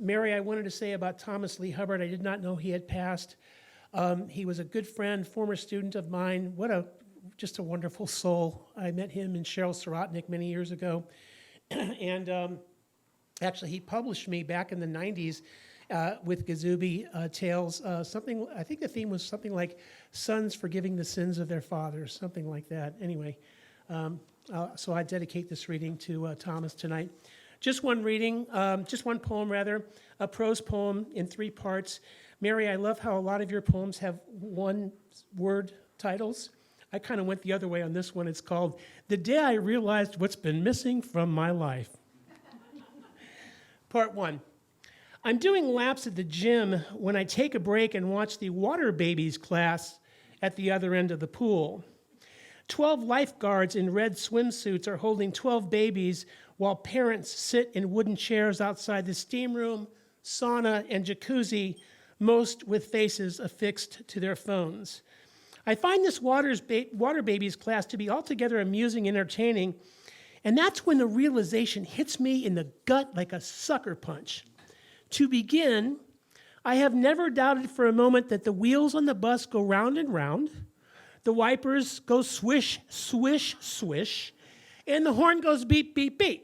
Mary, I wanted to say about Thomas Lee Hubbard, I did not know he had passed. He was a good friend, former student of mine. Just a wonderful soul. I met him and Cheryl Sorotnick many years ago. And actually, he published me back in the 90s with Gazubi Tales. I think the theme was something like sons forgiving the sins of their fathers, something like that. Anyway, so I dedicate this reading to Thomas tonight. Just one reading, just one poem rather, a prose poem in 3 parts. Mary, I love how a lot of your poems have one-word titles. I kind of went the other way on this one. It's called The Day I Realized What's Been Missing from My Life. Part 1. I'm doing laps at the gym when I take a break and watch the water babies class at the other end of the pool. 12 lifeguards in red swimsuits are holding 12 babies while parents sit in wooden chairs outside the steam room, sauna, and jacuzzi, most with faces affixed to their phones. I find this water babies class to be altogether amusing and entertaining, and that's when the realization hits me in the gut like a sucker punch. To begin, I have never doubted for a moment that the wheels on the bus go round and round, the wipers go swish, swish, swish, and the horn goes beep, beep, beep.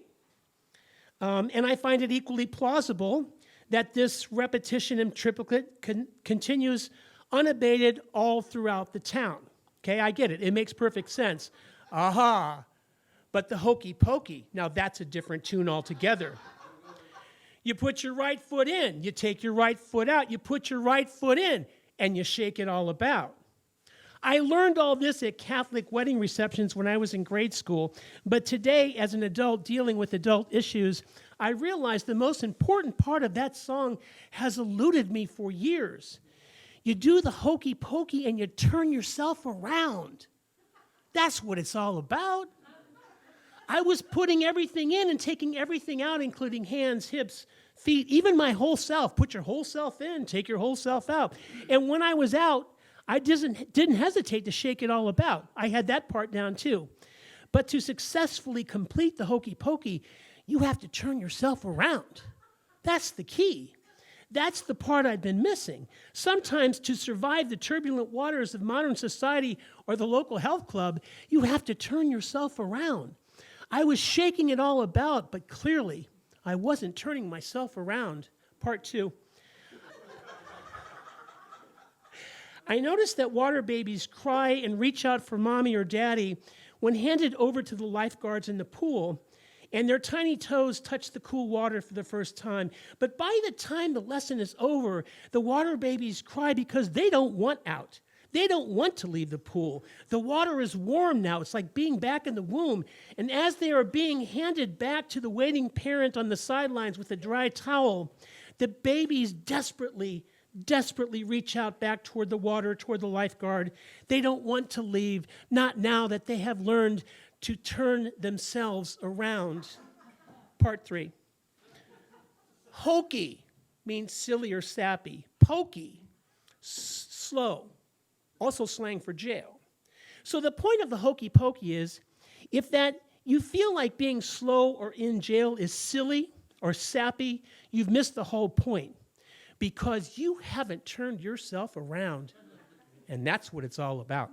And I find it equally plausible that this repetition in triplicate continues unabated all throughout the town. Okay, I get it. It makes perfect sense. Aha. But the Hokey Pokey, now that's a different tune altogether. You put your right foot in, you take your right foot out, you put your right foot in, and you shake it all about. I learned all this at Catholic wedding receptions when I was in grade school, but today, as an adult dealing with adult issues, I realized the most important part of that song has eluded me for years. You do the Hokey Pokey and you turn yourself around. That's what it's all about. I was putting everything in and taking everything out, including hands, hips, feet, even my whole self. Put your whole self in, take your whole self out. And when I was out, I didn't hesitate to shake it all about. I had that part down too. But to successfully complete the Hokey Pokey, you have to turn yourself around. That's the key. That's the part I'd been missing. Sometimes to survive the turbulent waters of modern society or the local health club, you have to turn yourself around. I was shaking it all about, but clearly I wasn't turning myself around. Part 2. I noticed that water babies cry and reach out for mommy or daddy when handed over to the lifeguards in the pool, and their tiny toes touch the cool water for the first time. But by the time the lesson is over, the water babies cry because they don't want out. They don't want to leave the pool. The water is warm now. It's like being back in the womb. And as they are being handed back to the waiting parent on the sidelines with a dry towel, the babies desperately reach out back toward the water, toward the lifeguard. They don't want to leave, not now that they have learned to turn themselves around. Part 3. Hokey means silly or sappy. Pokey, slow. Also slang for jail. So the point of the Hokey Pokey is, if that you feel like being slow or in jail is silly or sappy, you've missed the whole point, because you haven't turned yourself around, and that's what it's all about.